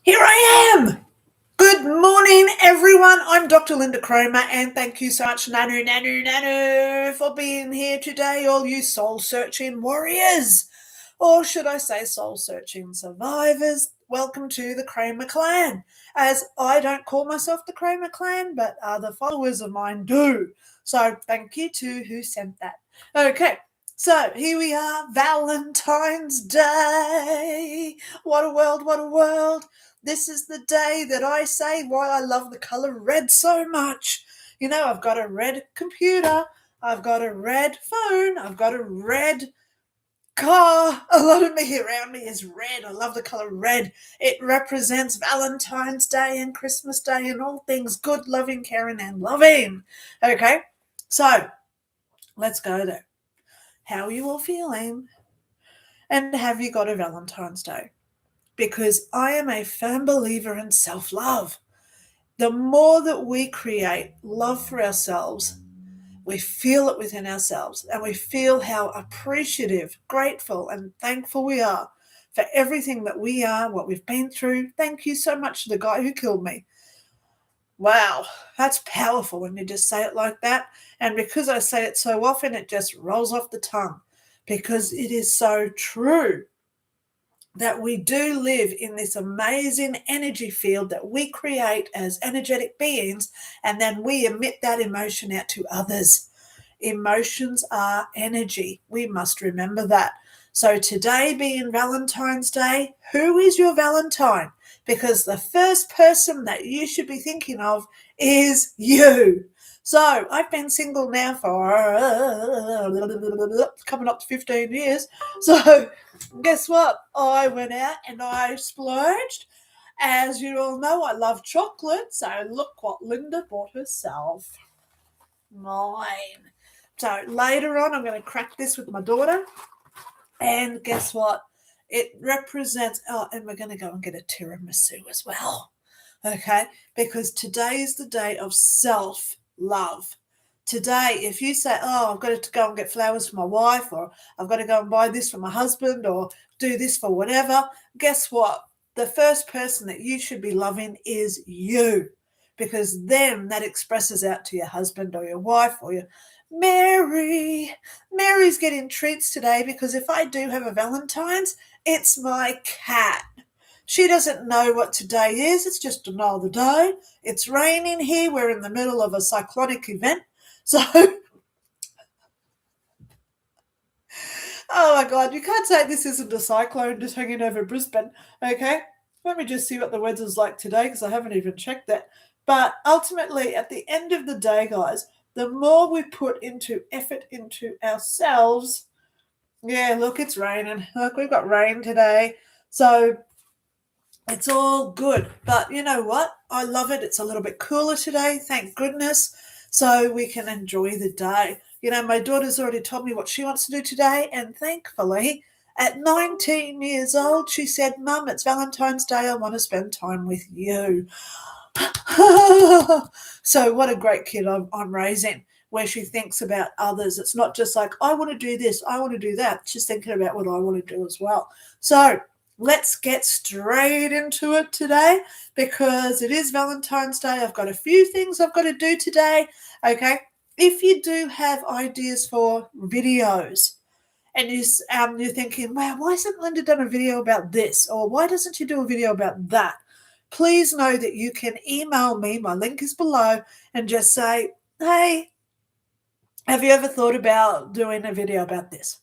Here I am. Good morning, everyone. I'm Dr. Lynda Cramer, and thank you so much, Nanu, for being here today, all you soul-searching warriors. Or should I say soul-searching survivors? Welcome to the Cramer clan. As I don't call myself the Cramer clan, but other followers of mine do. So thank you to who sent that. Okay, so here we are, Valentine's Day. What a world, what a world. This is the day that I say why I love the color red so much. You know, I've got a red computer, I've got a red phone, I've got a red car. A lot of me around me is red. I love the color red. It represents Valentine's Day and Christmas Day and all things good, loving, caring, and loving. Okay, so let's go there. How are you all feeling? And have you got a Valentine's Day? Because I am a firm believer in self-love. The more that we create love for ourselves, we feel it within ourselves, and we feel how appreciative, grateful, and thankful we are for everything that we are, what we've been through. Thank you so much to the guy who killed me. Wow, that's powerful when you just say it like that. And because I say it so often, it just rolls off the tongue because it is so true that we do live in this amazing energy field that we create as energetic beings, and then we emit that emotion out to others. Emotions are energy. We must remember that. So today being Valentine's Day, who is your Valentine? Because the first person that you should be thinking of is you. So I've been single now for coming up to 15 years. So guess what? I went out and I splurged. As you all know, I love chocolate. So look what Linda bought herself. Mine. So later on, I'm going to crack this with my daughter. And guess what? It represents, and we're going to go and get a tiramisu as well. Okay? Because today is the day of self-love. Today, if you say, I've got to go and get flowers for my wife, or I've got to go and buy this for my husband, or do this for whatever, guess what? The first person that you should be loving is you, because then that expresses out to your husband or your wife or your Mary's getting treats today because if I do have a Valentine's, it's my cat. She doesn't know what today is. It's just another day. It's raining here. We're in the middle of a cyclonic event. So, oh my God, you can't say this isn't a cyclone just hanging over Brisbane. Okay, let me just see what the weather's like today because I haven't even checked that. But ultimately, at the end of the day, guys, the more we put into effort into ourselves, yeah, look, it's raining. Look, we've got rain today. So it's all good. But you know what? I love it. It's a little bit cooler today, thank goodness. So we can enjoy the day. You know, my daughter's already told me what she wants to do today. And thankfully, at 19 years old, she said, Mum, it's Valentine's Day. I want to spend time with you. So what a great kid I'm raising, where she thinks about others. It's not just like, I want to do this, I want to do that. She's thinking about what I want to do as well. So let's get straight into it today because it is Valentine's Day. I've got a few things I've got to do today. Okay. If you do have ideas for videos and you're thinking, wow, why hasn't Linda done a video about this? Or why doesn't she do a video about that? Please know that you can email me. My link is below and just say, hey, have you ever thought about doing a video about this?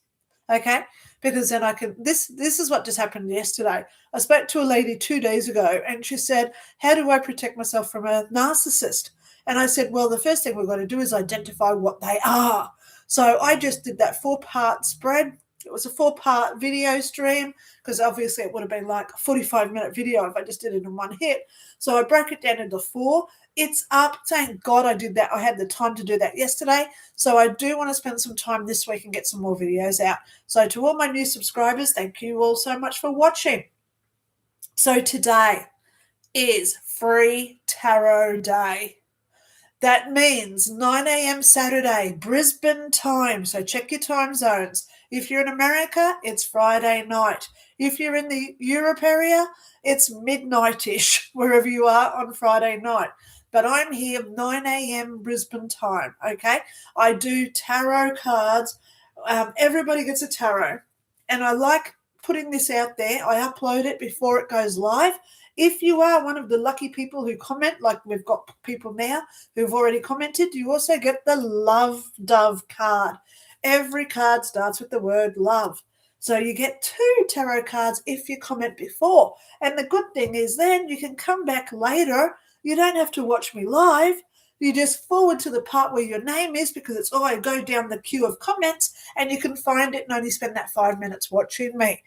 Okay, because then I can, this is what just happened yesterday. I spoke to a lady 2 days ago and she said, how do I protect myself from a narcissist? And I said, well, the first thing we've got to do is identify what they are. So I just did that 4-part spread. It was a 4-part video stream because obviously it would have been like a 45-minute video if I just did it in one hit. So I broke it down into 4. It's up. Thank God I did that. I had the time to do that yesterday. So I do want to spend some time this week and get some more videos out. So to all my new subscribers, thank you all so much for watching. So today is Free Tarot Day. That means 9 a.m. Saturday, Brisbane time. So check your time zones. If you're in America, it's Friday night. If you're in the Europe area, it's midnight-ish, wherever you are on Friday night. But I'm here 9 a.m. Brisbane time, okay? I do tarot cards. Everybody gets a tarot. And I like putting this out there. I upload it before it goes live. If you are one of the lucky people who comment, like we've got people now who've already commented, you also get the Love Dove card. Every card starts with the word love. So you get 2 tarot cards if you comment before. And the good thing is then you can come back later. You don't have to watch me live. You just forward to the part where your name is, because it's I go down the queue of comments and you can find it and only spend that 5 minutes watching me.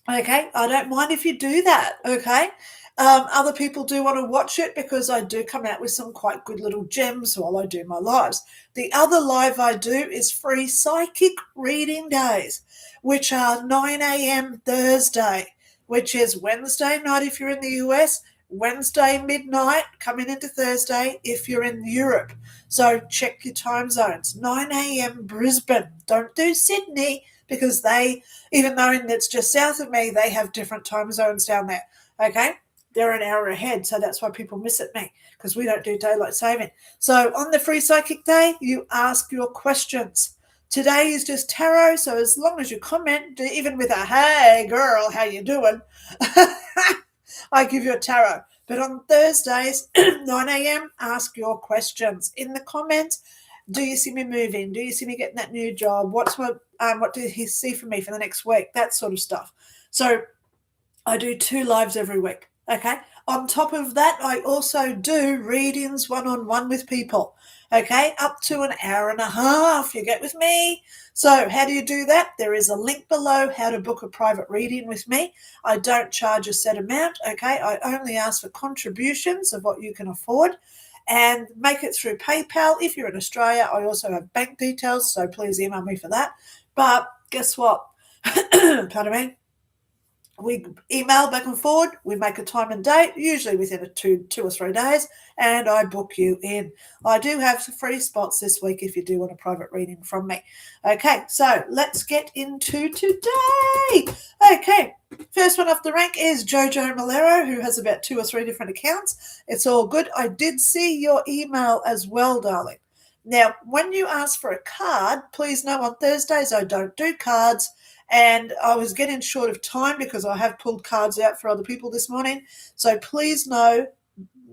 Okay, I don't mind if you do that, okay? Other people do want to watch it because I do come out with some quite good little gems while I do my lives. The other live I do is free psychic reading days, which are 9 a.m. Thursday, which is Wednesday night if you're in the US, Wednesday midnight coming into Thursday if you're in Europe. So check your time zones. 9 a.m. Brisbane. Don't do Sydney, because they, even though it's just south of me, they have different time zones down there, okay? They're an hour ahead, so that's why people miss it me, because we don't do daylight saving. So on the free psychic day, you ask your questions. Today is just tarot, so as long as you comment, even with a hey girl, how you doing, I give you a tarot. But on Thursdays, 9 a.m., ask your questions in the comments. Do you see me moving? Do you see me getting that new job? What do he see from me for the next week? That sort of stuff. So I do 2 lives every week. Okay. On top of that, I also do readings one-on-one with people. Okay. Up to an hour and a half. You get with me? So how do you do that? There is a link below how to book a private reading with me. I don't charge a set amount. Okay. I only ask for contributions of what you can afford, and make it through PayPal. If you're in Australia, I also have bank details, so please email me for that. But guess what? Pardon me. We email back and forward. We make a time and date, usually within two or 3 days, and I book you in. I do have some free spots this week if you do want a private reading from me. Okay, so let's get into today. Okay, first one off the rank is Jojo Malero, who has about 2 or 3 different accounts. It's all good. I did see your email as well, darling. Now, when you ask for a card, please know on Thursdays I don't do cards. And I was getting short of time because I have pulled cards out for other people this morning. So please know,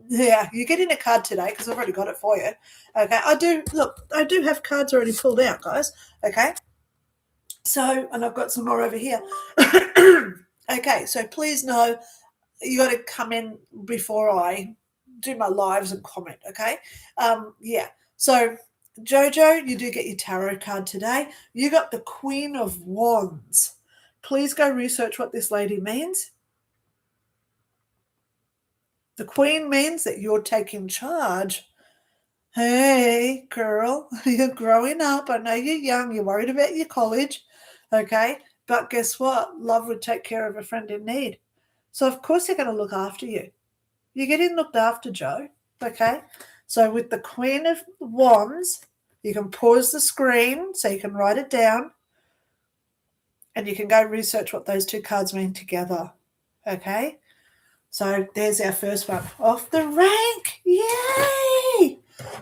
yeah, you're getting a card today because I've already got it for you. Okay, I do have cards already pulled out, guys. Okay, so, and I've got some more over here. Okay, so please know you got to come in before I do my lives and comment, okay? Yeah, so Jojo, you do get your tarot card today. You got the Queen of Wands. Please go research what this lady means. The Queen means that you're taking charge. Hey, girl, you're growing up. I know you're young. You're worried about your college, okay? But guess what? Love would take care of a friend in need. So, of course, they're going to look after you. You're getting looked after, Joe, okay? So with the Queen of Wands, you can pause the screen so you can write it down, and you can go research what those 2 cards mean together, okay? So there's our first one off the rank. Yay!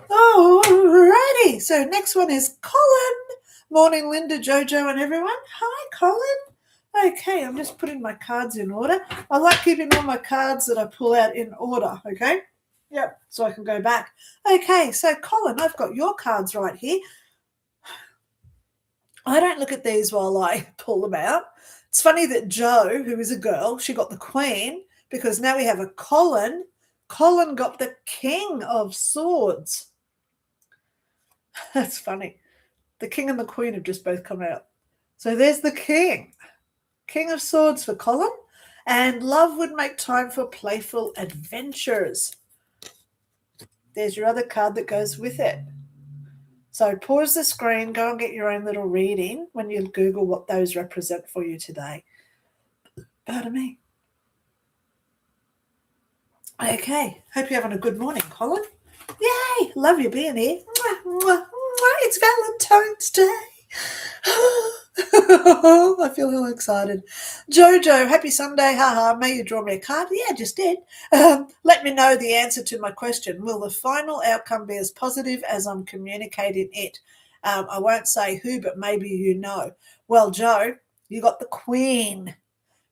Alrighty. So next one is Colin. Morning, Lynda, Jojo, and everyone. Hi, Colin. Okay, I'm just putting my cards in order. I like keeping all my cards that I pull out in order, okay? Yep, so I can go back. Okay, so Colin, I've got your cards right here. I don't look at these while I pull them out. It's funny that Jo, who is a girl, she got the Queen, because now we have a Colin. Colin got the King of Swords. That's funny. The King and the Queen have just both come out. So there's the King. King of Swords for Colin. And love would make time for playful adventures. There's your other card that goes with it. So pause the screen, go and get your own little reading when you Google what those represent for you today. Pardon me. Okay, hope you're having a good morning, Colin. Yay! Love you being here. Mwah, mwah, mwah. It's Valentine's Day. I feel all excited. Jojo, happy Sunday. Haha, may you draw me a card? Yeah, I just did. Let me know the answer to my question. Will the final outcome be as positive as I'm communicating it? I won't say who, but maybe you know. Well, Joe, you got the Queen.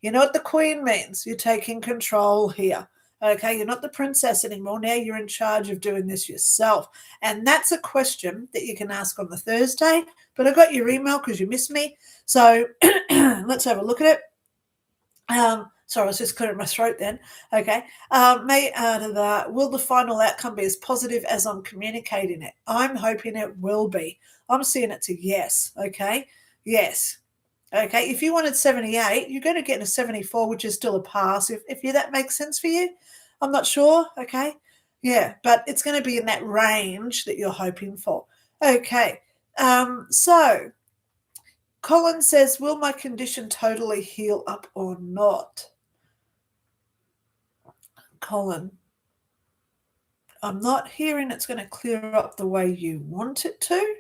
You know what the Queen means? You're taking control here. Okay, you're not the princess anymore. Now you're in charge of doing this yourself. And that's a question that you can ask on the Thursday. But I got your email because you missed me. So let's have a look at it. Sorry, I was just clearing my throat then. Okay. Will the final outcome be as positive as I'm communicating it? I'm hoping it will be. I'm seeing it's a yes. Okay. Yes. Okay, if you wanted 78, you're going to get a 74, which is still a pass. If that makes sense for you, I'm not sure. Okay, yeah, but it's going to be in that range that you're hoping for. Okay, so Colin says, will my condition totally heal up or not? Colin, I'm not hearing it's going to clear up the way you want it to.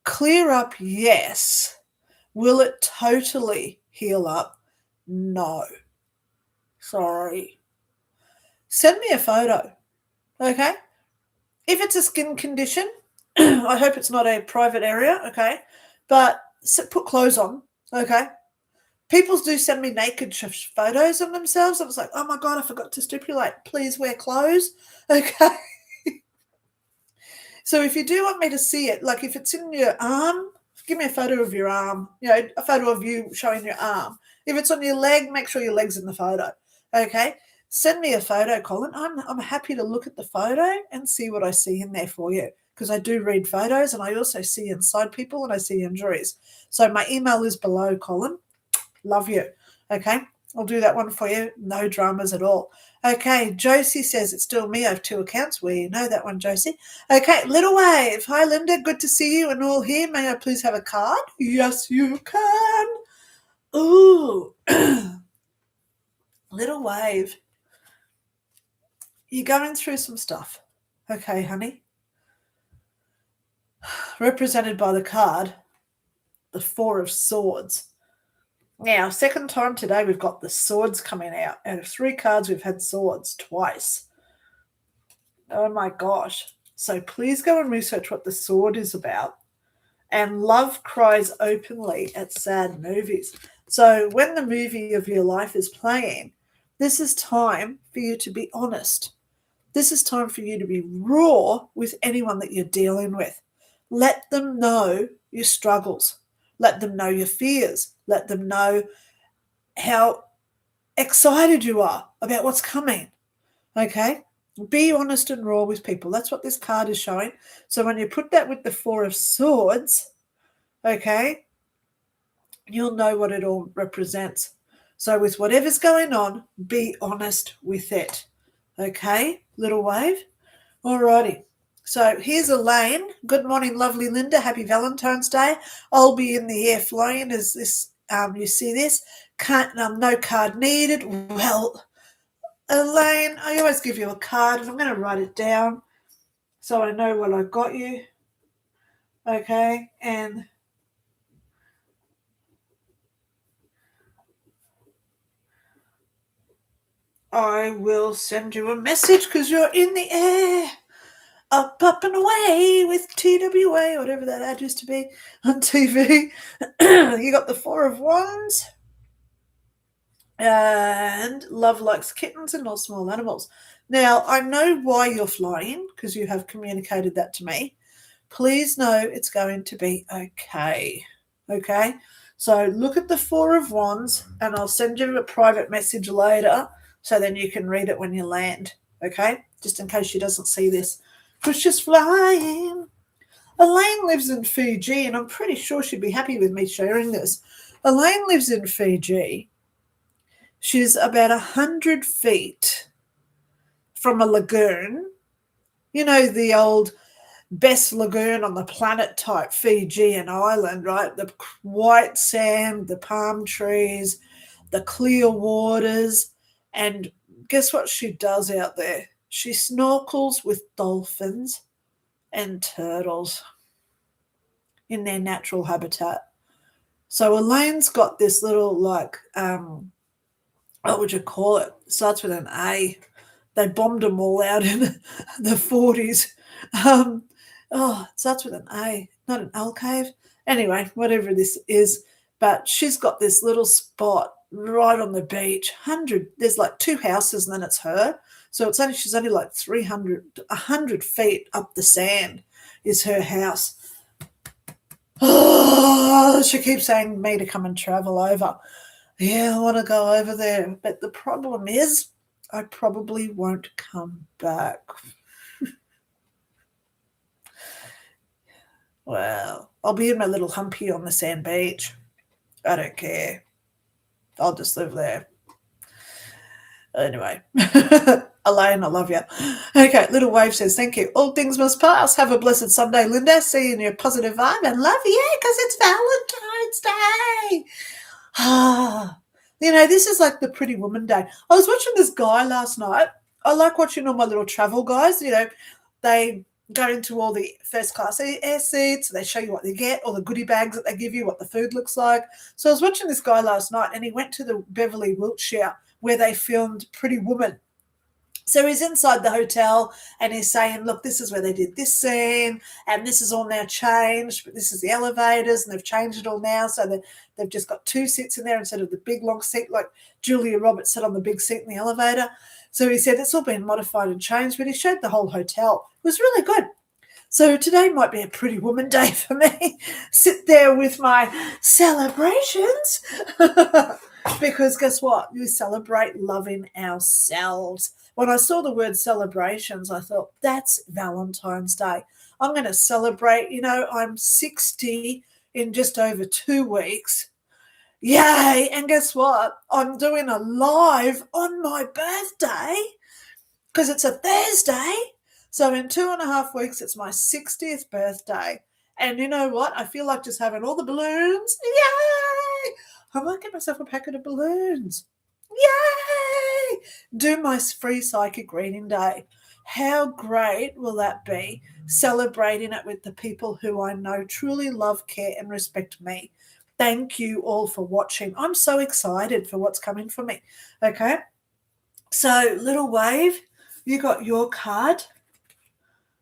Clear up, yes. Will it totally heal up? No. Sorry. Send me a photo, okay? If it's a skin condition, I hope it's not a private area, okay? But put clothes on, okay? People do send me naked photos of themselves. I was like, oh my God, I forgot to stipulate. Please wear clothes, okay? So if you do want me to see it, like if it's in your arm, give me a photo of your arm, a photo of you showing your arm. If it's on your leg, make sure your leg's in the photo, okay? Send me a photo, Colin. I'm happy to look at the photo and see what I see in there for you, because I do read photos and I also see inside people and I see injuries. So my email is below, Colin. Love you, okay? I'll do that one for you. No dramas at all. Okay, Josie says it's still me. I have 2 accounts. We know that one, Josie. Okay, Little Wave. Hi, Linda. Good to see you and all here. May I please have a card? Yes, you can. Ooh. Little Wave. You're going through some stuff. Okay, honey. Represented by the card, the 4 of Swords. Now, second time today, we've got the swords coming out. Out of 3 cards, we've had swords twice. Oh my gosh. So please go and research what the sword is about. And love cries openly at sad movies. So when the movie of your life is playing, this is time for you to be honest. This is time for you to be raw with anyone that you're dealing with. Let them know your struggles. Let them know your fears. Let them know how excited you are about what's coming. Okay? Be honest and raw with people. That's what this card is showing. So when you put that with the 4 of Swords, okay, you'll know what it all represents. So with whatever's going on, be honest with it. Okay, Little Wave? Alrighty. So here's Elaine. Good morning, lovely Linda. Happy Valentine's Day. I'll be in the air flying as this, you see this. No card needed. Well, Elaine, I always give you a card and I'm going to write it down so I know what I got you. Okay, and I will send you a message because you're in the air. Up and away with TWA, whatever that ad used to be on TV. You got the 4 of Wands. And love likes kittens and not small animals. Now, I know why you're flying because you have communicated that to me. Please know it's going to be okay. Okay? So look at the 4 of Wands and I'll send you a private message later so then you can read it when you land. Okay? Just in case she doesn't see this. Because she's flying. Elaine lives in Fiji, and I'm pretty sure she'd be happy with me sharing this. Elaine lives in Fiji. She's about 100 feet from a lagoon. You know, the old best lagoon on the planet type Fijian island, right? The white sand, the palm trees, the clear waters. And guess what she does out there? She snorkels with dolphins and turtles in their natural habitat. So Elaine's got this little, like, what would you call it? Starts with an A. They bombed them all out in the 40s. It starts with an A, not an L cave. Anyway, whatever this is. But she's got this little spot right on the beach. There's like 2 houses and then it's her. So she's only like 100 feet up the sand is her house. Oh, she keeps saying me to come and travel over. Yeah, I want to go over there. But the problem is I probably won't come back. Well, I'll be in my little humpy on the sand beach. I don't care. I'll just live there. Anyway, Elaine, I love you. Okay, Little Wave says, thank you. All things must pass. Have a blessed Sunday, Linda. See you in your positive vibe and love you because it's Valentine's Day. This is like the Pretty Woman Day. I was watching this guy last night. I like watching all my little travel guys. They go into all the first class air seats. They show you what they get, all the goodie bags that they give you, what the food looks like. So I was watching this guy last night and he went to the Beverly, Wiltshire, where they filmed Pretty Woman. So he's inside the hotel and he's saying, look, this is where they did this scene and this is all now changed, but this is the elevators and they've changed it all now. So they've just got 2 seats in there instead of the big long seat like Julia Roberts sat on the big seat in the elevator. So he said it's all been modified and changed, but he showed the whole hotel. It was really good. So today might be a Pretty Woman Day for me. Sit there with my celebrations. Because guess what? We celebrate loving ourselves. When I saw the word celebrations, I thought, that's Valentine's Day. I'm going to celebrate. I'm 60 in just over 2 weeks. Yay. And guess what? I'm doing a live on my birthday because it's a Thursday. So in 2.5 weeks, it's my 60th birthday. And you know what? I feel like just having all the balloons. Yay! I might get myself a packet of balloons. Yay! Do my free psychic reading day. How great will that be? Celebrating it with the people who I know truly love, care, and respect me. Thank you all for watching. I'm so excited for what's coming for me. Okay? So, Little Wave, you got your card.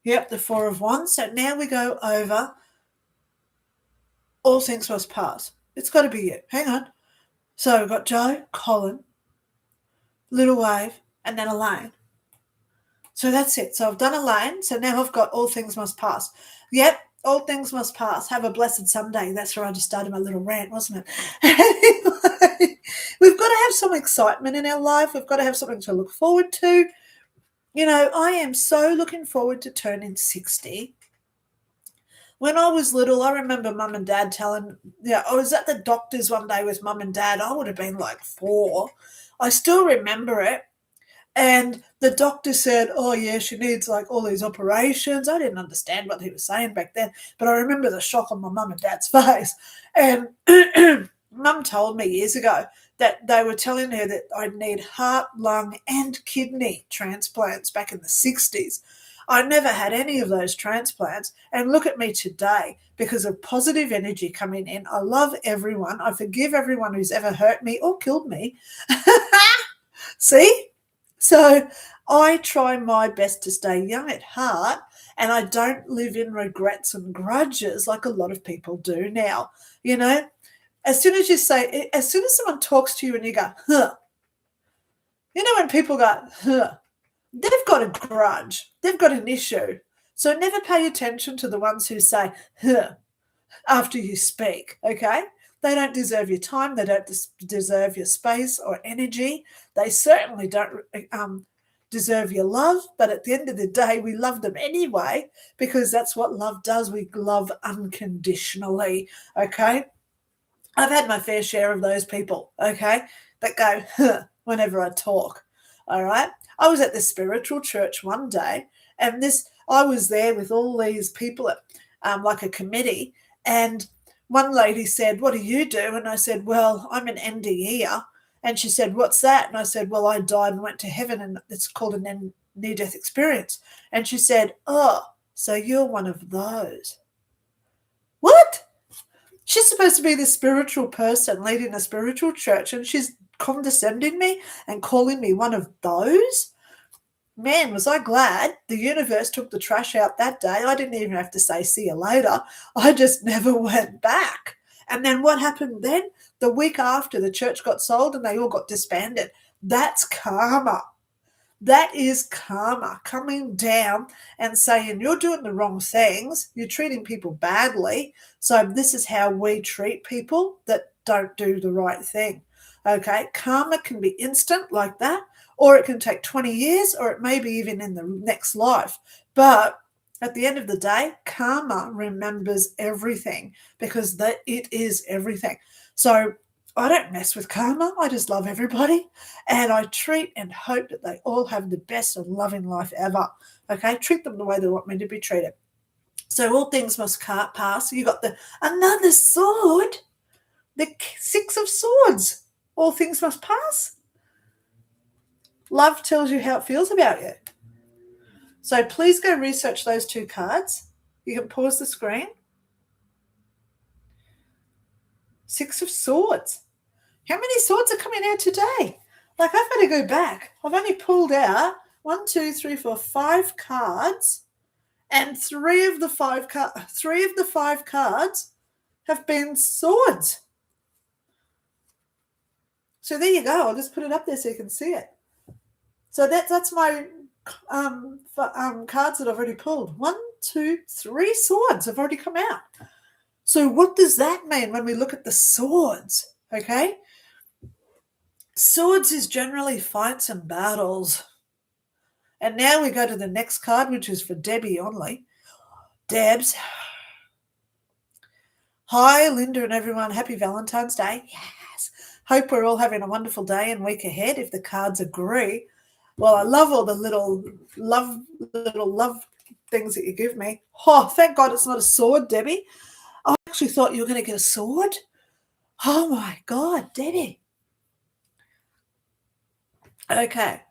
Yep, the 4 of Wands. So now we go over all things must pass. It's got to be you. Hang on. So we've got Joe, Colin, Little Wave, and then Elaine. So that's it. So I've done Elaine. So now I've got all things must pass. Yep, all things must pass. Have a blessed Sunday. That's where I just started my little rant, wasn't it? Anyway, we've got to have some excitement in our life. We've got to have something to look forward to. I am so looking forward to turning 60. When I was little, I remember Mum and Dad telling, I was at the doctor's one day with Mum and Dad. I would have been like 4. I still remember it. And the doctor said, oh, yeah, she needs like all these operations. I didn't understand what he was saying back then, but I remember the shock on my Mum and Dad's face. And Mum told me years ago that they were telling her that I'd need heart, lung, and kidney transplants back in the 60s. I never had any of those transplants. And look at me today because of positive energy coming in. I love everyone. I forgive everyone who's ever hurt me or killed me. See? So I try my best to stay young at heart and I don't live in regrets and grudges like a lot of people do now. As soon as someone talks to you and you go, huh, when people go, huh, they've got a grudge. They've got an issue. So never pay attention to the ones who say, huh, after you speak, okay? They don't deserve your time. They don't deserve your space or energy. They certainly don't deserve your love. But at the end of the day, we love them anyway because that's what love does. We love unconditionally, okay? I've had my fair share of those people, okay, that go, huh, whenever I talk, all right? I was at the spiritual church one day and I was there with all these people at like a committee, and one lady said, what do you do? And I said, well, I'm an NDEer. And she said, what's that? And I said, well, I died and went to heaven, and it's called an near-death experience. And she said, oh, so you're one of those. What? She's supposed to be the spiritual person leading a spiritual church, and she's condescending me and calling me one of those? Man, was I glad the universe took the trash out that day. I didn't even have to say, see you later. I just never went back. And then what happened then? The week after, the church got sold and they all got disbanded. That's karma. That is karma coming down and saying you're doing the wrong things, you're treating people badly, so this is how we treat people that don't do the right thing. Okay, karma can be instant like that, or it can take 20 years, or it may be even in the next life. But at the end of the day, karma remembers everything because it is everything. So I don't mess with karma. I just love everybody. And I treat and hope that they all have the best and loving life ever. Okay? Treat them the way they want me to be treated. So all things must pass. You got another sword. The 6 of Swords. All things must pass. Love tells you how it feels about you. So please go research those 2 cards. You can pause the screen. 6 of Swords. How many swords are coming out today? Like, I've got to go back. I've only pulled out 1, 2, 3, 4, 5 cards, and 3 of the 5 cards have been swords. So there you go. I'll just put it up there so you can see it. So that's my cards that I've already pulled. 1, 2, 3 swords have already come out. So what does that mean when we look at the swords? Okay. Swords is generally fights and battles. And now we go to the next card, which is for Debbie only. Debs. Hi, Linda and everyone. Happy Valentine's Day. Yes. Hope we're all having a wonderful day and week ahead, if the cards agree. Well, I love all the little love things that you give me. Oh, thank God it's not a sword, Debbie. I actually thought you were going to get a sword. Oh, my God, Debbie. Okay.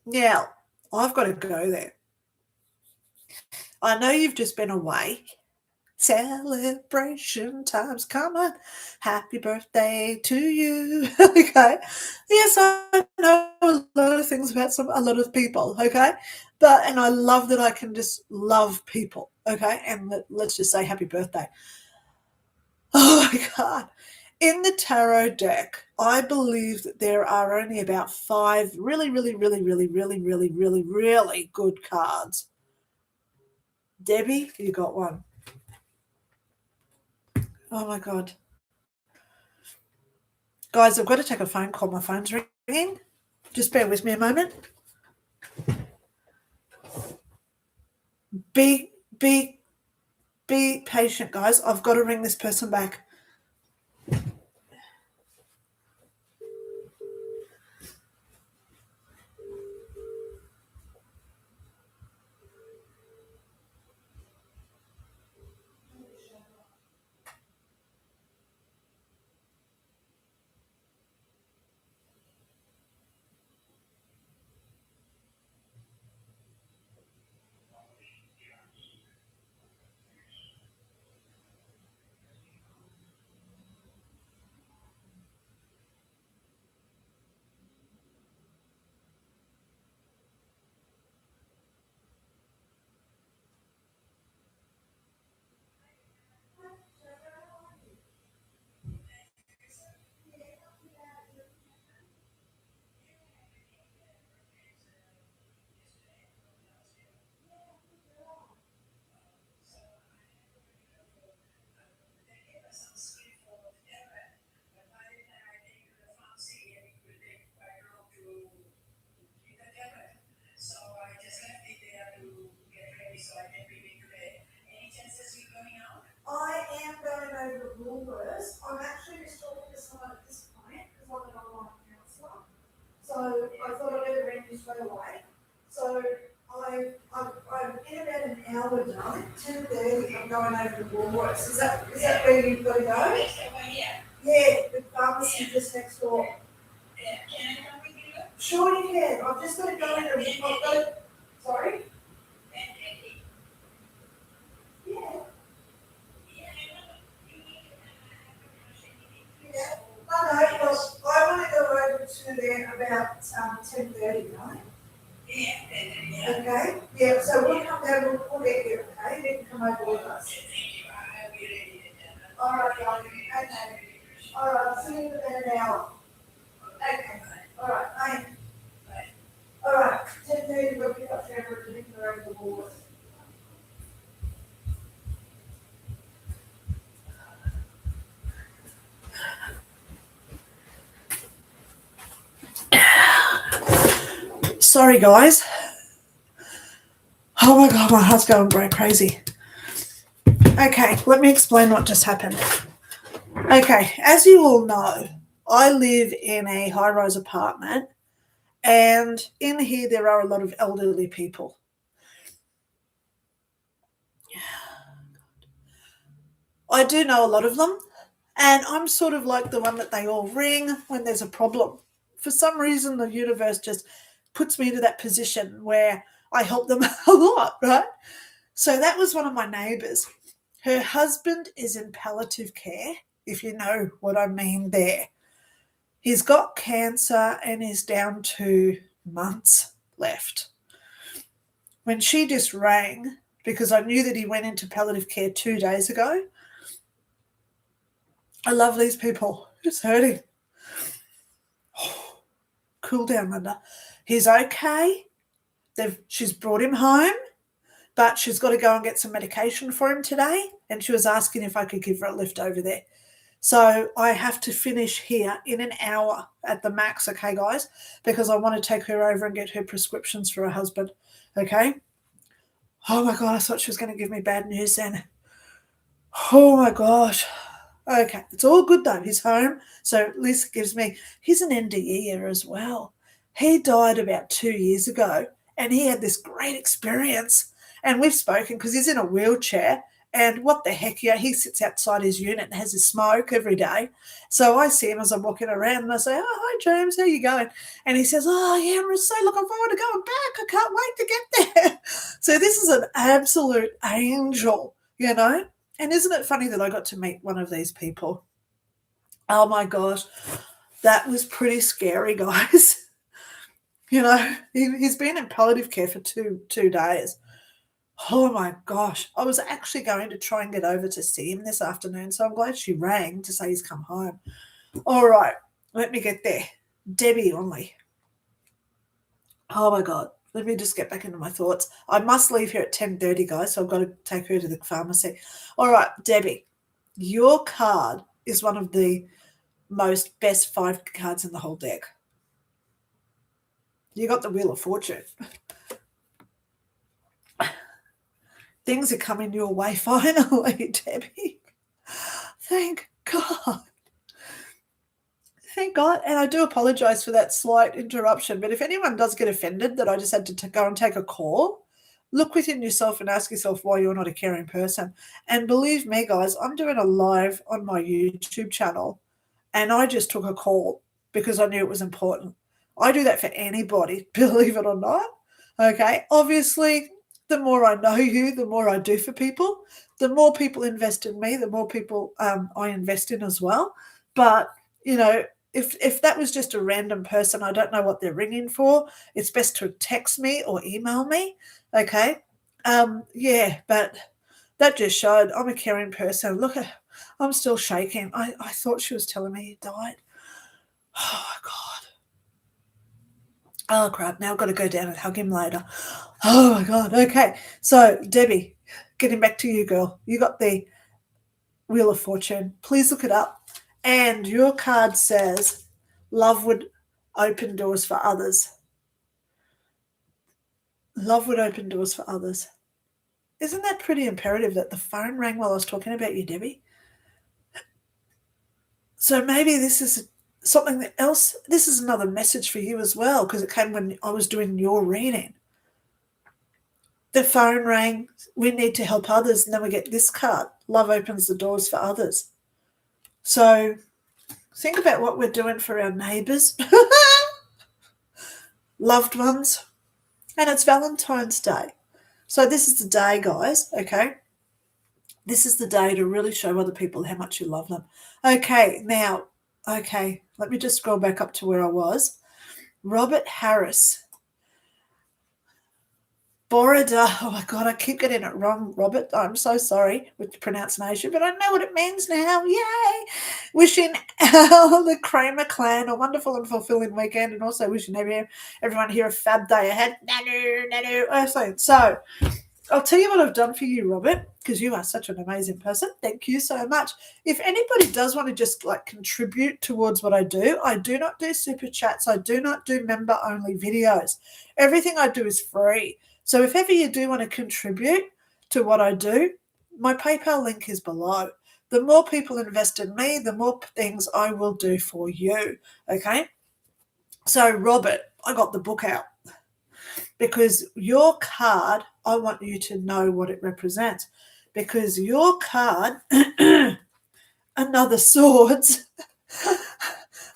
Now, I've got to go there. I know you've just been away. Celebration time's coming. Happy birthday to you. Okay. Yes, I know a lot of things about a lot of people. Okay. And I love that I can just love people. Okay. And let's just say happy birthday. Oh my God. In the tarot deck, I believe that there are only about 5 really, really, really, really, really, really, really, really good cards. Debbie, you got one. Oh my God. Guys, I've got to take a phone call. My phone's ringing. Just bear with me a moment. Be patient, guys. I've got to ring this person back. I am going over Woolworths. I'm actually just talking to someone at this point because I'm an online counsellor. So I thought I'd better ring you straight away. So I'm in about an hour, darling. 10:30. I'm going over to Woolworths. Is that where you've got to go? Yeah. Yeah, the pharmacy just next door. Yeah. Can I come with you? Sure you can. I've just got to go in. Sorry? Yeah. Yeah. Oh, no, well, I want to go over to there about 10:30, right? Yeah. Okay? Yeah, so we'll come down, we'll put it here, okay? You can come over with us. All right, darling. Okay. All right, I'll see you in about an hour. Okay. All right, bye. All right, 10:30, we'll pick up there for the over the board. Sorry, guys. Oh my God, my heart's going crazy. Okay, let me explain what just happened. Okay, as you all know, I live in a high-rise apartment, and in here there are a lot of elderly people. I do know a lot of them, and I'm sort of like the one that they all ring when there's a problem. For some reason, the universe just puts me into that position where I help them a lot, right? So that was one of my neighbours. Her husband is in palliative care, if you know what I mean there. He's got cancer and is down to months left. When she just rang, because I knew that he went into palliative care 2 days ago, I love these people. It's hurting. Cool down, Linda. He's okay. She's brought him home, but she's got to go and get some medication for him today, and she was asking if I could give her a lift over there. So I have to finish here in an hour at the max, okay, guys, because I want to take her over and get her prescriptions for her husband, okay? Oh, my God, I thought she was going to give me bad news then. Oh, my gosh. Okay, it's all good, though. He's home, so at least it gives me... He's an NDE as well. He died about 2 years ago, and he had this great experience, and we've spoken because he's in a wheelchair. And what the heck, yeah, he sits outside his unit and has his smoke every day. So I see him as I'm walking around and I say, oh, hi, James, how you going? And he says, oh, yeah, I'm so looking forward to going back. I can't wait to get there. So this is an absolute angel, you know? And isn't it funny that I got to meet one of these people? Oh, my gosh, that was pretty scary, guys. You know, he's been in palliative care for two days. Oh my gosh. I was actually going to try and get over to see him this afternoon, so I'm glad she rang to say he's come home. All right, let me get there. Debbie only. Oh my God. Let me just get back into my thoughts. I must leave here at 10:30, guys, so I've got to take her to the pharmacy. All right, Debbie, your card is one of the most best 5 cards in the whole deck. You got the Wheel of Fortune. Things are coming your way finally, Debbie. Thank God. Thank God. And I do apologise for that slight interruption. But if anyone does get offended that I just had to go and take a call, look within yourself and ask yourself why you're not a caring person. And believe me, guys, I'm doing a live on my YouTube channel, and I just took a call because I knew it was important. I do that for anybody, believe it or not. Okay. Obviously, the more I know you, the more I do for people. The more people invest in me, the more people I invest in as well. But, you know, if that was just a random person, I don't know what they're ringing for. It's best to text me or email me. Okay. Yeah, but that just showed I'm a caring person. Look, I'm still shaking. I thought she was telling me he died. Oh, my God. Oh, crap. Now I've got to go down and hug him later. Oh, my God. Okay. So, Debbie, getting back to you, girl. You got the Wheel of Fortune. Please look it up. And your card says, love would open doors for others. Love would open doors for others. Isn't that pretty imperative that the phone rang while I was talking about you, Debbie? So maybe this is something else. This is another message for you as well, because it came when I was doing your reading. The phone rang. We need to help others. And then we get this card. Love opens the doors for others. So think about what we're doing for our neighbours, loved ones, And it's Valentine's Day. So this is the day, guys, okay? This is the day to really show other people how much you love them. Okay, now, let me just scroll back up to where I was. Robert Harris. Borada. Oh my God, I keep getting it wrong, Robert. I'm so sorry with the pronunciation, but I know what it means now. Yay! Wishing the Cramer clan a wonderful and fulfilling weekend, and also wishing everyone here a fab day ahead. Nanu. So, I'll tell you what I've done for you, Robert, because you are such an amazing person. Thank you so much. If anybody does want to just contribute towards what I do not do super chats. I do not do member only videos. Everything I do is free. So if ever you do want to contribute to what I do, my PayPal link is below. The more people invest in me, the more things I will do for you. Okay? So, Robert, I got the book out because your card, I want you to know what it represents. Because your card, another swords,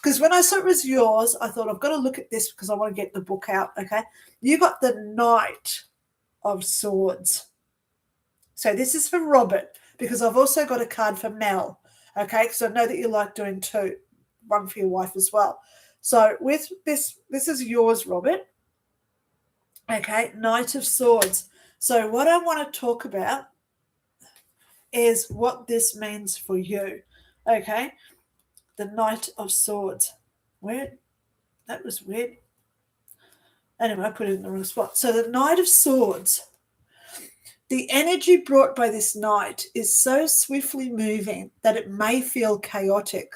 because when I saw it was yours, I thought I've got to look at this because I want to get the book out, okay? You got the Knight of Swords. So this is for Robert because I've also got a card for Mel, okay? Because I know that you like doing two, one for your wife as well. So with this is yours, Robert. Okay, Knight of Swords. So what I want to talk about is what this means for you. Okay, the Knight of Swords. Weird. That was weird. Anyway, I put it in the wrong spot. So the Knight of Swords. The energy brought by this knight is so swiftly moving that it may feel chaotic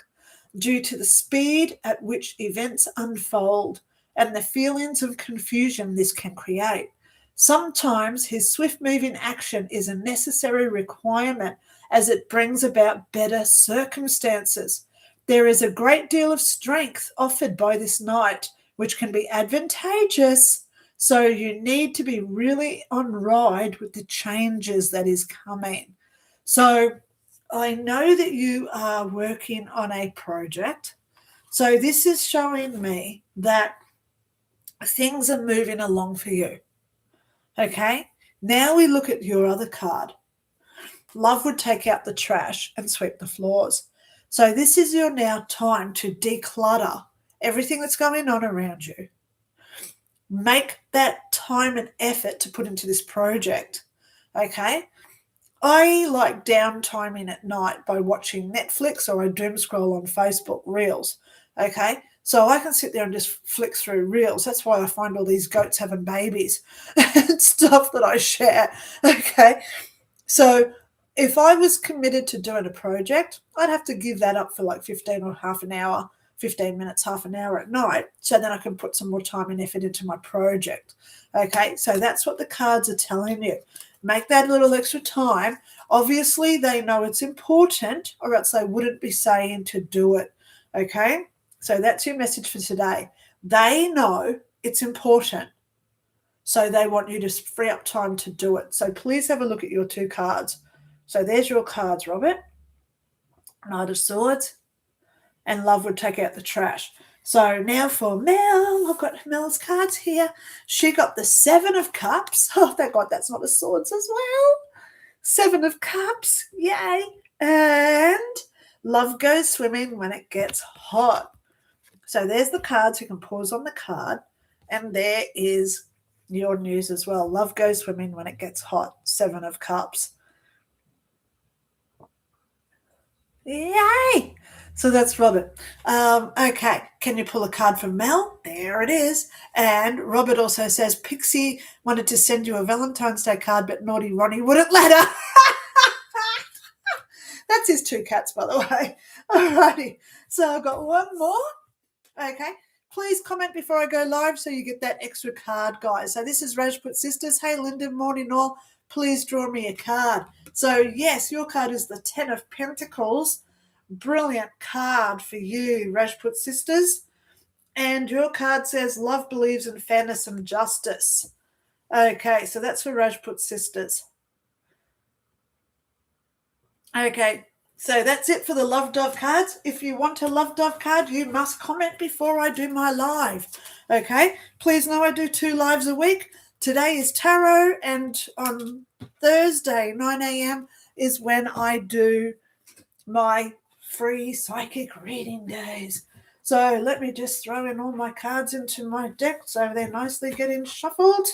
due to the speed at which events unfold and the feelings of confusion this can create. Sometimes his swift-moving action is a necessary requirement as it brings about better circumstances. There is a great deal of strength offered by this knight, which can be advantageous. So you need to be really on ride with the changes that is coming. So I know that you are working on a project. So this is showing me that things are moving along for you. Okay, now we look at your other card. Love would take out the trash and sweep the floors. So this is your now time to declutter everything that's going on around you. Make that time and effort to put into this project. Okay, I like downtiming at night by watching Netflix, or I doom scroll on Facebook Reels. Okay, so I can sit there and just flick through Reels. That's why I find all these goats having babies and stuff that I share. Okay, so if I was committed to doing a project, I'd have to give that up for like 15 or half an hour, 15 minutes, half an hour at night, so then I can put some more time and effort into my project. Okay, so that's what the cards are telling you. Make that little extra time. Obviously, they know it's important, or else they wouldn't be saying to do it. Okay, so that's your message for today. They know it's important, so they want you to free up time to do it. So please have a look at your two cards. So there's your cards, Robert. Knight of Swords, and Love would take out the trash. So now for Mel, I've got Mel's cards here. She got the Seven of Cups. Oh, thank God that's not a swords as well. Seven of Cups, yay. And Love goes swimming when it gets hot. So there's the cards. You can pause on the card. And there is your news as well. Love goes swimming when it gets hot. Seven of Cups. Yay! So that's Robert. Okay, can you pull a card from Mel? There it is. And Robert also says, Pixie wanted to send you a Valentine's Day card, but naughty Ronnie wouldn't let her. That's his two cats, by the way. Alrighty, so I've got one more. Okay, please comment before I go live so you get that extra card, guys. So this is Rajput Sisters. Hey, Linda, morning all. Please draw me a card. So yes, your card is the Ten of Pentacles. Brilliant card for you, Rajput Sisters. And your card says, Love believes in fairness and justice. Okay, so that's for Rajput Sisters. Okay, so that's it for the Love Dove cards. If you want a Love Dove card, you must comment before I do my live. Okay, please know I do 2 lives a week. Today is tarot, and on Thursday, 9 a.m. is when I do my free psychic reading days. So let me just throw in all my cards into my deck so they're nicely getting shuffled.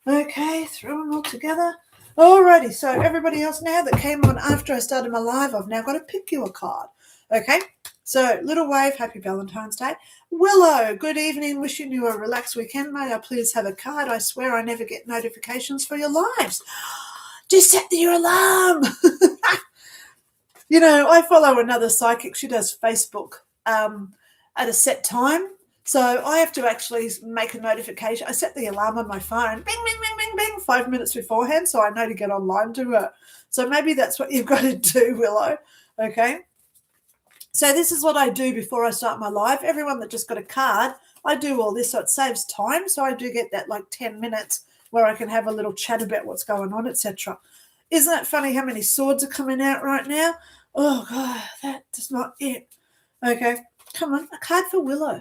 Okay, throw them all together. Alrighty, so everybody else now that came on after I started my live, I've now got to pick you a card. Okay, so Little Wave, happy Valentine's Day. Willow, good evening, wishing you a relaxed weekend. May I please have a card? I swear I never get notifications for your lives. Just set your alarm. You know, I follow another psychic. She does Facebook at a set time. So I have to actually make a notification. I set the alarm on my phone. Bing, bing, bing, bing, bing, 5 minutes beforehand. So I know to get online to her. So maybe that's what you've got to do, Willow. Okay. So this is what I do before I start my live. Everyone that just got a card, I do all this so it saves time. So I do get that like 10 minutes where I can have a little chat about what's going on, etc. Isn't it funny how many swords are coming out right now? Oh, God, that's not it. Okay, come on, a card for Willow.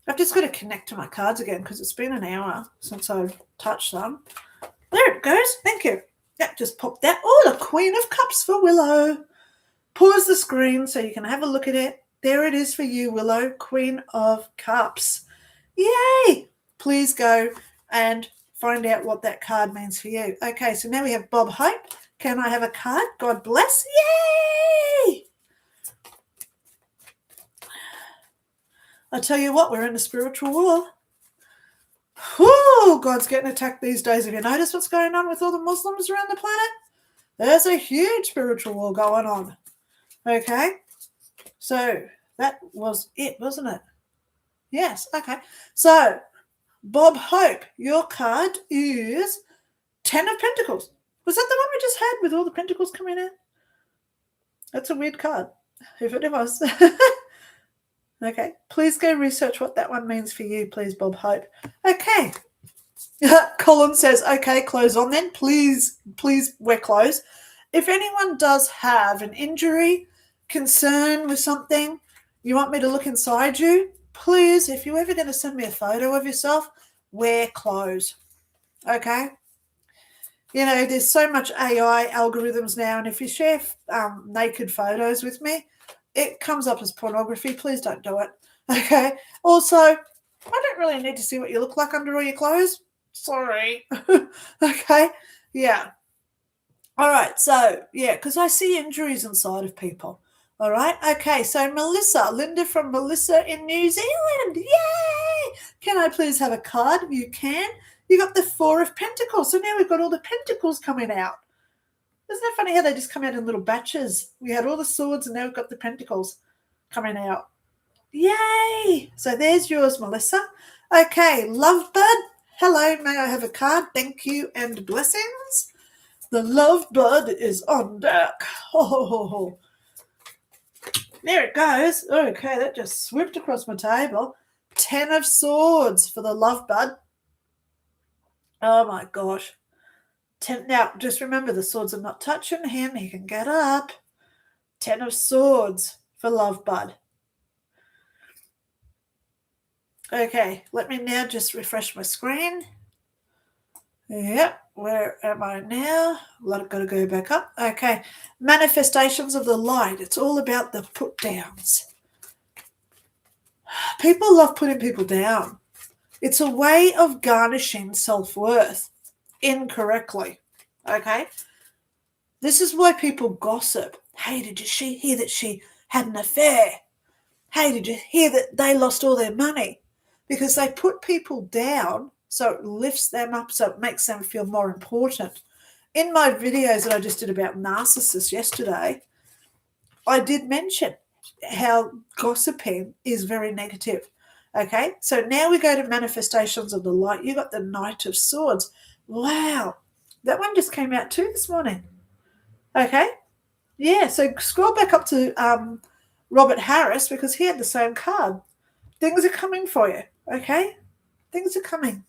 I've just got to connect to my cards again because it's been an hour since I've touched them. There it goes. Thank you. That just popped out. Oh, the Queen of Cups for Willow. Pause the screen so you can have a look at it. There it is for you, Willow, Queen of Cups. Yay! Please go and find out what that card means for you. Okay, so now we have Bob Hope. Can I have a card? God bless. Yay! I tell you what, we're in a spiritual war. Whew, God's getting attacked these days. Have you noticed what's going on with all the Muslims around the planet? There's a huge spiritual war going on. Okay, so that was it, wasn't it? Yes, okay. So, Bob Hope, your card is 10 of Pentacles. Was that the one we just had with all the pentacles coming out? That's a weird card, if it was. Okay, please go research what that one means for you, please, Bob Hope. Okay. Colin says, okay, clothes on then. Please wear clothes. If anyone does have an injury, concern with something, you want me to look inside you, please, if you're ever going to send me a photo of yourself, wear clothes. Okay? You know, there's so much AI algorithms now, and if you share naked photos with me, it comes up as pornography. Please don't do it. Okay? Also, I don't really need to see what you look like under all your clothes. Sorry. Okay? Yeah. All right. So, yeah, because I see injuries inside of people. All right. Okay. So, Melissa, Linda from Melissa in New Zealand. Yay! Can I please have a card? You can. You got the 4 of Pentacles. So now we've got all the Pentacles coming out. Isn't it funny how they just come out in little batches? We had all the swords and now we've got the Pentacles coming out. Yay! So there's yours, Melissa. Okay. Lovebird. Hello. May I have a card? Thank you and blessings. The Lovebird is on deck. Oh, there it goes. Okay, that just swooped across my table. 10 of Swords for the Lovebird. Oh my gosh. 10. Now, just remember the swords are not touching him. He can get up. 10 of Swords for Lovebird. Okay, let me now just refresh my screen. Yep, where am I now? Got to go back up. Okay, manifestations of the light. It's all about the put downs. People love putting people down. It's a way of garnishing self-worth incorrectly. Okay, this is why people gossip. Hey, did you hear that she had an affair? Hey, did you hear that they lost all their money? Because they put people down. So it lifts them up, so it makes them feel more important. In my videos that I just did about narcissists yesterday, I did mention how gossiping is very negative. Okay, so now we go to manifestations of the light. You got the Knight of Swords. Wow, that one just came out too this morning. Okay, yeah, so scroll back up to Robert Harris because he had the same card. Things are coming for you, okay? Things are coming.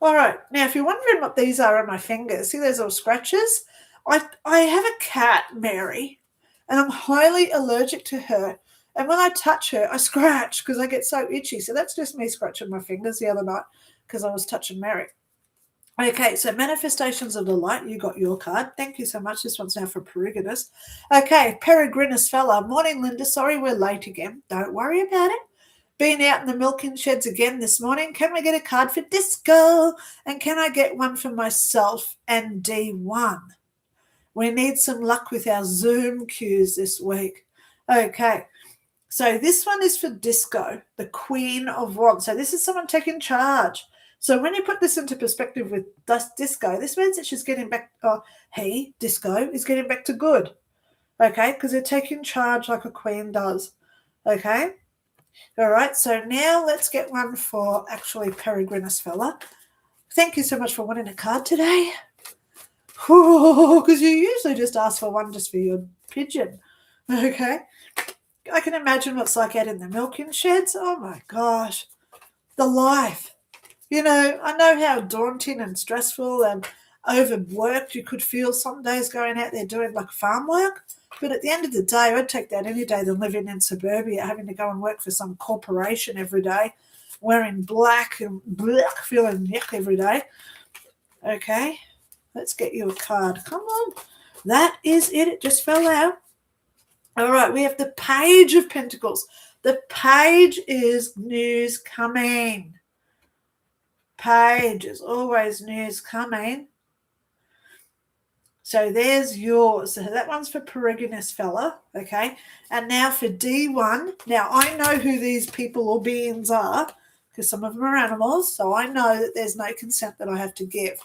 All right, now if you're wondering what these are on my fingers, see those little scratches? I have a cat, Mary, and I'm highly allergic to her. And when I touch her, I scratch because I get so itchy. So that's just me scratching my fingers the other night. because I was touching Merrick. Okay, so manifestations of the light, you got your card. Thank you so much. This one's now for Peregrinus. Okay, Peregrinus fella. Morning, Linda. Sorry we're late again. Don't worry about it. Been out in the milking sheds again this morning. Can we get a card for disco? And can I get one for myself and D1? We need some luck with our Zoom cues this week. Okay, so this one is for disco, the Queen of Wands. So this is someone taking charge. So when you put this into perspective with disco, this means that she's getting back, disco, is getting back to good, okay, because they're taking charge like a queen does, okay? All right, so now let's get one for actually Peregrinus fella. Thank you so much for wanting a card today. Because you usually just ask for one just for your pigeon, okay? I can imagine what's like out in the milking sheds. Oh, my gosh, the life. You know, I know how daunting and stressful and overworked you could feel some days going out there doing like farm work. But at the end of the day, I'd take that any day than living in suburbia, having to go and work for some corporation every day, wearing black and feeling yuck every day. Okay, let's get you a card. Come on. That is it. It just fell out. All right, we have the Page of Pentacles. The Page is news coming. Page is always news coming. So there's yours. So that one's for Peregrinus fella, okay? And now for D1. Now, I know who these people or beings are because some of them are animals, so I know that there's no consent that I have to give,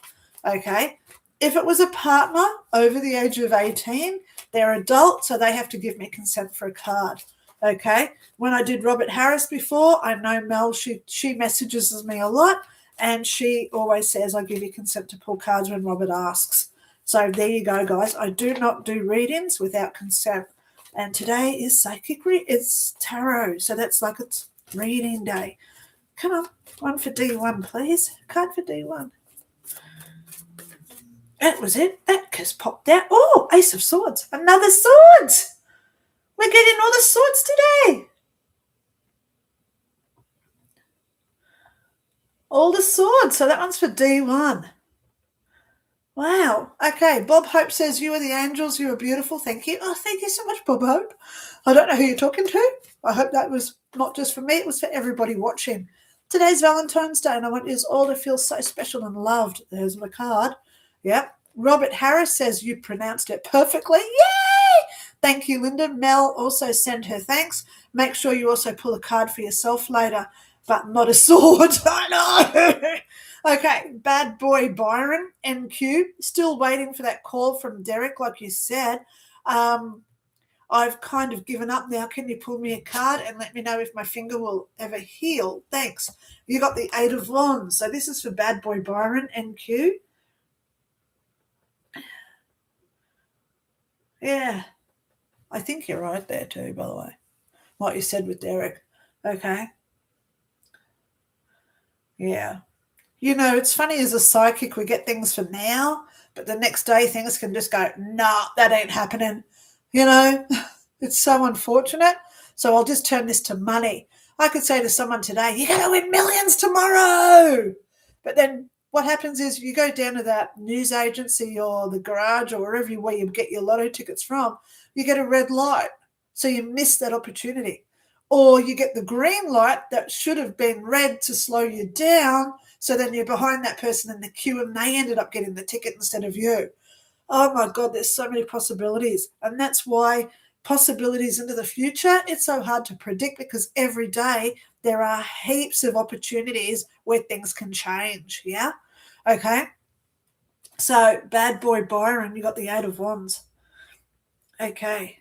okay? If it was a partner over the age of 18, they're adult, so they have to give me consent for a card, okay? When I did Robert Harris before, I know Mel, she messages me a lot, and she always says, I give you consent to pull cards when Robert asks. So there you go, guys. I do not do readings without consent. And today is psychic, it's tarot. So that's like it's reading day. Come on, one for D1, please. Card for D1. That was it. That just popped out. Oh, Ace of Swords. Another swords. We're getting all the swords today. All the swords. So that one's for D1. Wow. Okay. Bob Hope says, you are the angels. You are beautiful. Thank you. Oh, thank you so much, Bob Hope. I don't know who you're talking to. I hope that was not just for me. It was for everybody watching. Today's Valentine's Day, and I want you all to feel so special and loved. There's my card. Yep. Robert Harris says, you pronounced it perfectly. Yay! Thank you, Linda. Mel also sent her thanks. Make sure you also pull a card for yourself later, but not a sword. I know. Okay, Bad Boy Byron, MQ, still waiting for that call from Derek, like you said. I've kind of given up now. Can you pull me a card and let me know if my finger will ever heal? Thanks. You got the 8 of Wands. So this is for Bad Boy Byron, MQ. Yeah, I think you're right there too, by the way, what you said with Derek. Okay. Yeah. You know, it's funny as a psychic, we get things for now, but the next day things can just go, nah, that ain't happening. You know, it's so unfortunate. So I'll just turn this to money. I could say to someone today, you're going to win millions tomorrow. But then what happens is you go down to that news agency or the garage or wherever where you get your lotto tickets from, you get a red light. So you miss that opportunity. Or you get the green light that should have been red to slow you down. So then you're behind that person in the queue and they ended up getting the ticket instead of you. Oh, my God, there's so many possibilities. And that's why possibilities into the future, it's so hard to predict because every day there are heaps of opportunities where things can change, yeah? Okay? So, Bad Boy Byron, you got the 8 of Wands. Okay.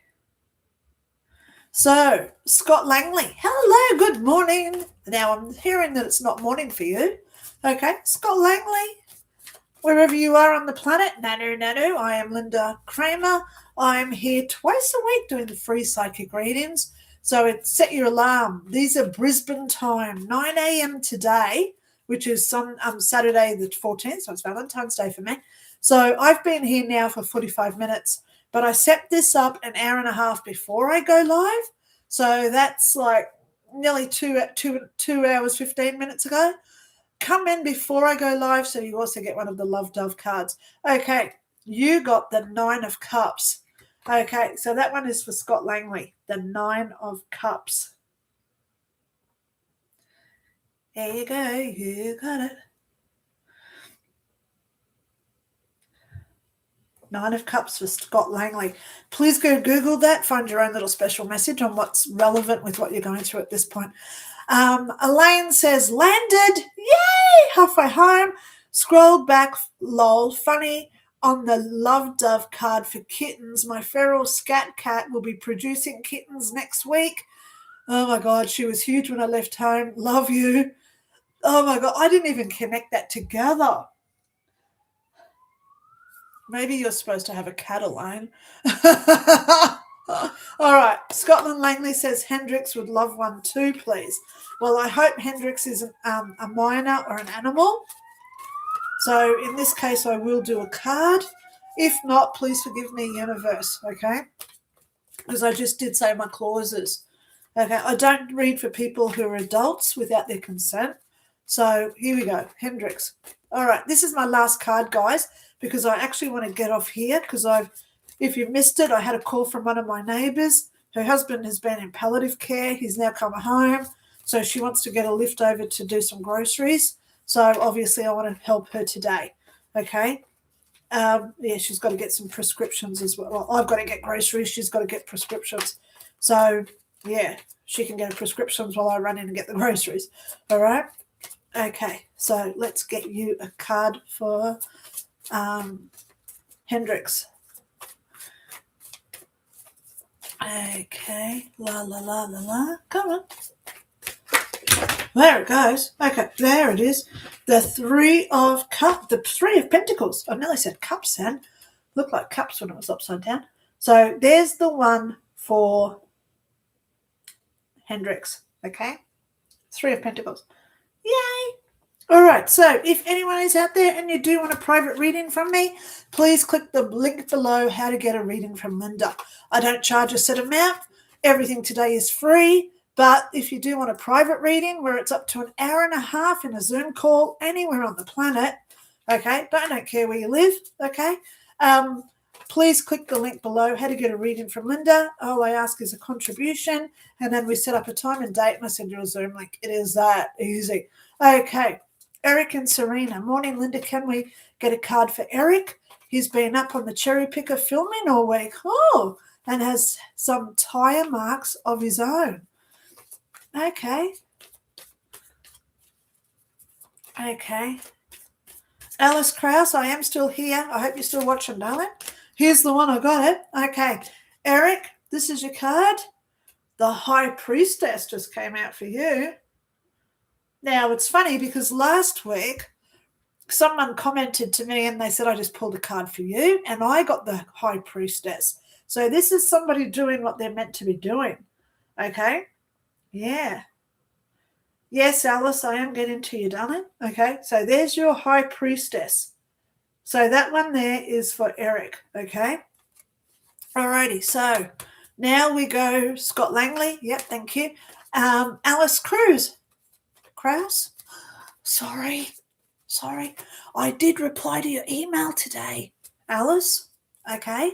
So, Scott Langley, hello, good morning. Now, I'm hearing that it's not morning for you. Okay, Scott Langley, wherever you are on the planet, nanu, I am Lynda Cramer. I'm here twice a week doing the free psychic readings. So set your alarm. These are Brisbane time, 9 a.m. today, which is Saturday the 14th, so it's Valentine's Day for me. So I've been here now for 45 minutes, but I set this up an hour and a half before I go live. So that's like nearly 2 hours, 15 minutes ago. come in before I go live, so you also get one of the Love Dove cards. Okay, you got the 9 of Cups. Okay, so that one is for Scott Langley, the 9 of Cups. There you go, you got it. 9 of Cups for Scott Langley. Please go Google that, find your own little special message on what's relevant with what you're going through at this point. Elaine says, landed, yay, halfway home. Scrolled back, lol, funny. On the Love Dove card for kittens, my feral scat cat will be producing kittens next week. Oh my God, she was huge when I left home. Love you. Oh my God, I didn't even connect that together. Maybe you're supposed to have a cat, Elaine. All right, Scotland Langley says Hendrix would love one too, please. Well, I hope Hendrix is a minor or an animal. So in this case, I will do a card. If not, please forgive me, universe, okay? Because I just did say my clauses. Okay, I don't read for people who are adults without their consent. So here we go, Hendrix. All right, this is my last card, guys, because I actually want to get off here because if you missed it, I had a call from one of my neighbours. Her husband has been in palliative care. He's now come home. So she wants to get a lift over to do some groceries. So obviously I want to help her today. Okay. She's got to get some prescriptions as well. Well, I've got to get groceries. She's got to get prescriptions. So, yeah, she can get her prescriptions while I run in and get the groceries. All right. Okay. So let's get you a card for Hendrix. Okay. La, la, la, la, la. Come on. There it goes. Okay, there it is. The 3 of Cups, the 3 of Pentacles. I nearly said cups then. Looked like cups when it was upside down. So there's the one for Hendrix, okay? 3 of Pentacles. Yay! All right, so if anyone is out there and you do want a private reading from me, please click the link below how to get a reading from Lynda. I don't charge a set amount. Everything today is free. But if you do want a private reading where it's up to an hour and a half in a Zoom call anywhere on the planet, okay, I don't care where you live, okay, please click the link below, how to get a reading from Lynda. All I ask is a contribution, and then we set up a time and date, and I send you a Zoom link. It is that easy. Okay, Eric and Serena. Morning, Lynda. Can we get a card for Eric? He's been up on the cherry picker filming all week. Oh, and has some tire marks of his own. Okay. Alice Krause, I am still here. I hope you're still watching, darling. Here's the one, I got it. Okay. Eric, this is your card. The High Priestess just came out for you. Now, it's funny because last week someone commented to me and they said, I just pulled a card for you, and I got the High Priestess. So this is somebody doing what they're meant to be doing. Okay? Yeah. Yes, Alice, I am getting to you, darling. Okay, so there's your High Priestess. So that one there is for Eric, okay? Alrighty, so now we go Scott Langley. Yep, thank you. Alice Krause. Sorry. I did reply to your email today, Alice. Okay.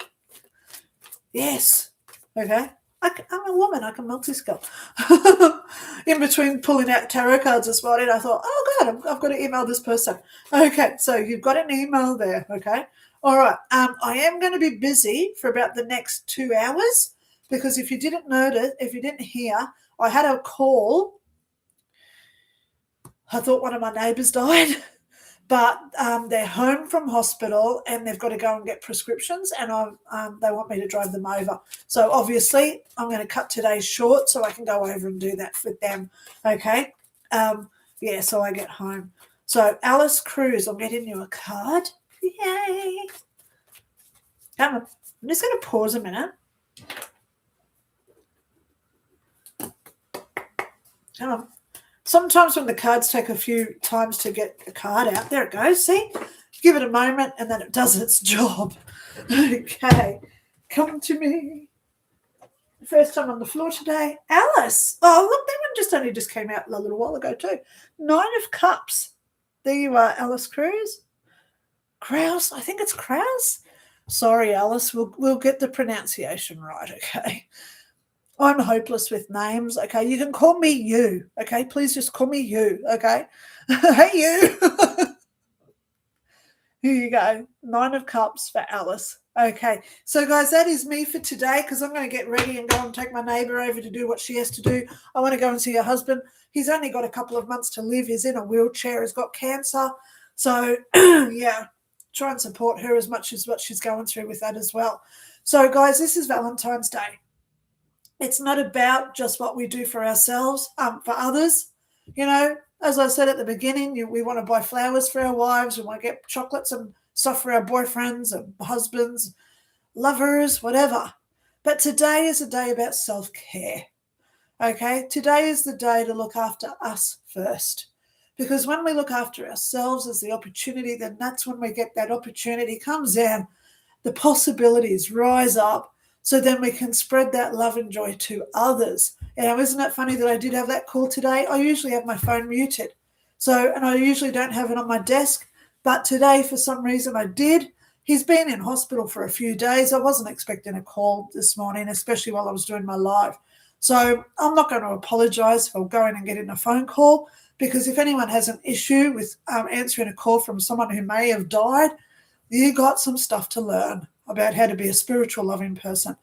Yes. Okay. I'm a woman. I can multi-skill. In between pulling out tarot cards this morning, I thought, oh, God, I've got to email this person. Okay, so you've got an email there, okay? All right. I am going to be busy for about the next 2 hours because if you didn't notice, if you didn't hear, I had a call. I thought one of my neighbours died. But they're home from hospital and they've got to go and get prescriptions, and they want me to drive them over. So obviously I'm going to cut today short so I can go over and do that with them. Okay. So I get home. So Alice Krause, I'm getting you a card. Yay. Come on. I'm just going to pause a minute. Come on. Sometimes when the cards take a few times to get the card out, there it goes, see? Give it a moment and then it does its job. Okay, come to me. First time on the floor today. Alice. Oh, look, that one just only came out a little while ago too. 9 of Cups. There you are, Alice Cruz. Krause, I think it's Krause. Sorry, Alice, we'll get the pronunciation right, okay? I'm hopeless with names, okay? You can call me you, okay? Please just call me you, okay? Hey, you. Here you go. 9 of Cups for Alice. Okay, so guys, that is me for today because I'm going to get ready and go and take my neighbour over to do what she has to do. I want to go and see her husband. He's only got a couple of months to live. He's in a wheelchair. He's got cancer. So, yeah, try and support her as much as what she's going through with that as well. So, guys, this is Valentine's Day. It's not about just what we do for ourselves, for others. You know, as I said at the beginning, we want to buy flowers for our wives. We want to get chocolates and stuff for our boyfriends and husbands, lovers, whatever. But today is a day about self-care. Okay, today is the day to look after us first. Because when we look after ourselves as the opportunity, then that's when we get that opportunity comes down. The possibilities rise up. So then we can spread that love and joy to others. Now, isn't it funny that I did have that call today? I usually have my phone muted. And I usually don't have it on my desk. But today, for some reason, I did. He's been in hospital for a few days. I wasn't expecting a call this morning, especially while I was doing my live. So I'm not going to apologize for going and getting a phone call because if anyone has an issue with answering a call from someone who may have died, you got some stuff to learn about how to be a spiritual, loving person.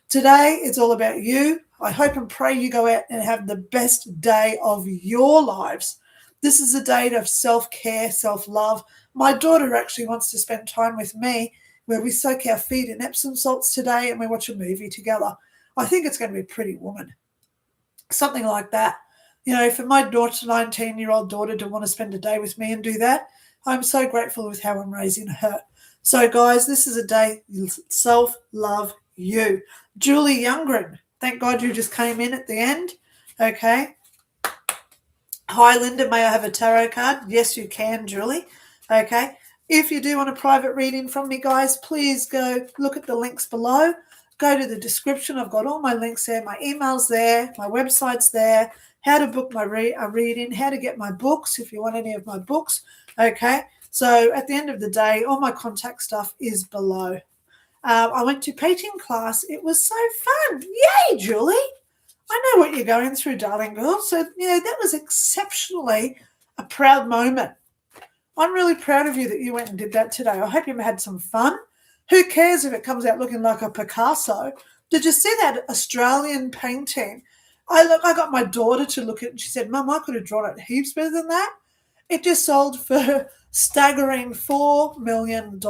Today, it's all about you. I hope and pray you go out and have the best day of your lives. This is a day of self-care, self-love. My daughter actually wants to spend time with me where we soak our feet in Epsom salts today and we watch a movie together. I think it's going to be Pretty Woman. Something like that. You know, for my daughter, 19-year-old daughter, to want to spend a day with me and do that, I'm so grateful with how I'm raising her. So, guys, this is a day self-love you. Julie Youngren, thank God you just came in at the end. Okay. Hi, Linda. May I have a tarot card? Yes, you can, Julie. Okay. If you do want a private reading from me, guys, please go look at the links below. Go to the description. I've got all my links there. My email's there. My website's there. How to book my reading. How to get my books if you want any of my books. Okay. So at the end of the day, all my contact stuff is below. I went to painting class. It was so fun. Yay, Julie. I know what you're going through, darling girl. So, that was exceptionally a proud moment. I'm really proud of you that you went and did that today. I hope you had some fun. Who cares if it comes out looking like a Picasso? Did you see that Australian painting? I got my daughter to look at it and she said, Mum, I could have drawn it heaps better than that. It just sold for staggering $4 million.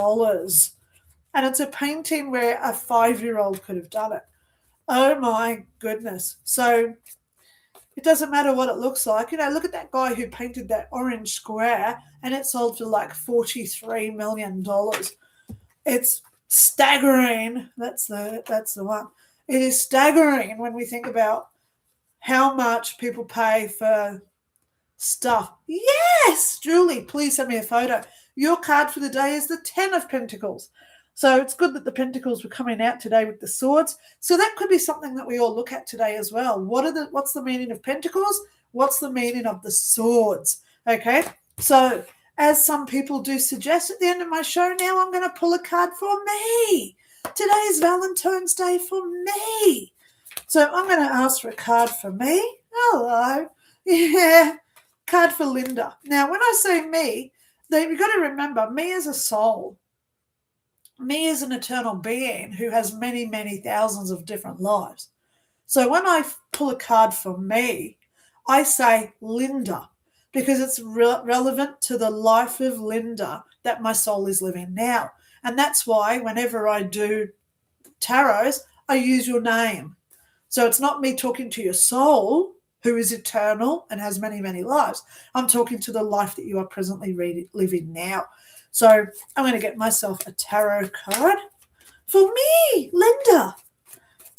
And it's a painting where a 5-year-old could have done it. Oh, my goodness. So it doesn't matter what it looks like. Look at that guy who painted that orange square and it sold for like $43 million. It's staggering. That's the one. It is staggering when we think about how much people pay for stuff. Yes, Julie, please send me a photo. Your card for the day is the 10 of Pentacles. So it's good that the Pentacles were coming out today with the swords. So that could be something that we all look at today as well. What's the meaning of Pentacles? What's the meaning of the swords? Okay, so as some people do suggest at the end of my show now, I'm going to pull a card for me. Today is Valentine's Day for me. So I'm going to ask for a card for me. Hello. Yeah, card for Linda. Now, when I say me, you've got to remember, me as a soul, me as an eternal being who has many, many thousands of different lives. So when I pull a card for me, I say Linda because it's relevant to the life of Linda that my soul is living now. And that's why whenever I do tarots, I use your name. So it's not me talking to your soul, who is eternal and has many, many lives. I'm talking to the life that you are presently living now. So I'm going to get myself a tarot card for me, Linda.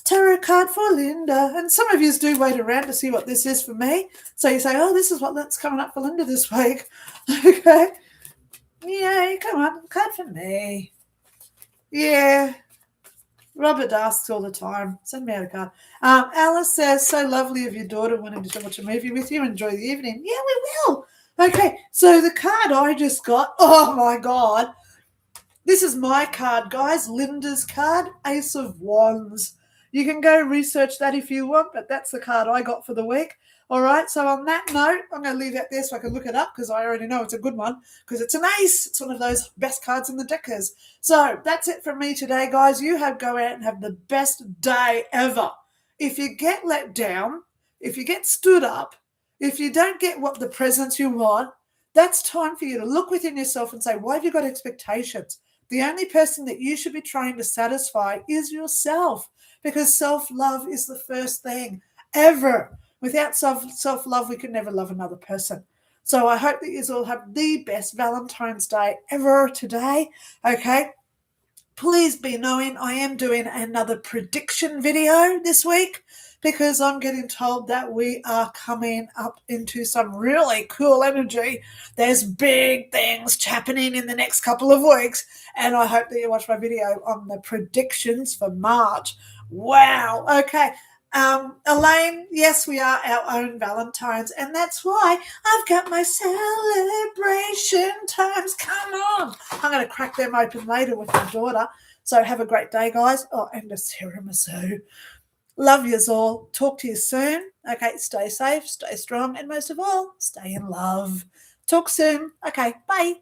Tarot card for Linda. And some of you do wait around to see what this is for me. So you say, oh, this is what's coming up for Linda this week. Okay. Yay, come on, card for me. Yeah. Robert asks all the time. Send me out a card. Alice says, so lovely of your daughter wanting to watch a movie with you. Enjoy the evening. Yeah, we will. Okay, so the card I just got, oh my God, this is my card, guys, Linda's card, Ace of Wands. You can go research that if you want, but that's the card I got for the week. All right, so on that note, I'm going to leave that there so I can look it up because I already know it's a good one because it's an ace. It's one of those best cards in the deckers. So that's it from me today, guys. You have go out and have the best day ever. If you get let down, if you get stood up, if you don't get what the presents you want, that's time for you to look within yourself and say, why have you got expectations? The only person that you should be trying to satisfy is yourself because self-love is the first thing ever. Without self-love, we could never love another person. So I hope that you all have the best Valentine's Day ever today. Okay. Please be knowing I am doing another prediction video this week because I'm getting told that we are coming up into some really cool energy. There's big things happening in the next couple of weeks, and I hope that you watch my video on the predictions for March. Wow. Okay. Elaine, yes, we are our own Valentines, and that's why I've got my celebration times. Come on. I'm going to crack them open later with my daughter. So have a great day, guys. Oh, and a tiramisu. Love yous all. Talk to you soon. Okay, stay safe, stay strong, and most of all, stay in love. Talk soon. Okay, bye.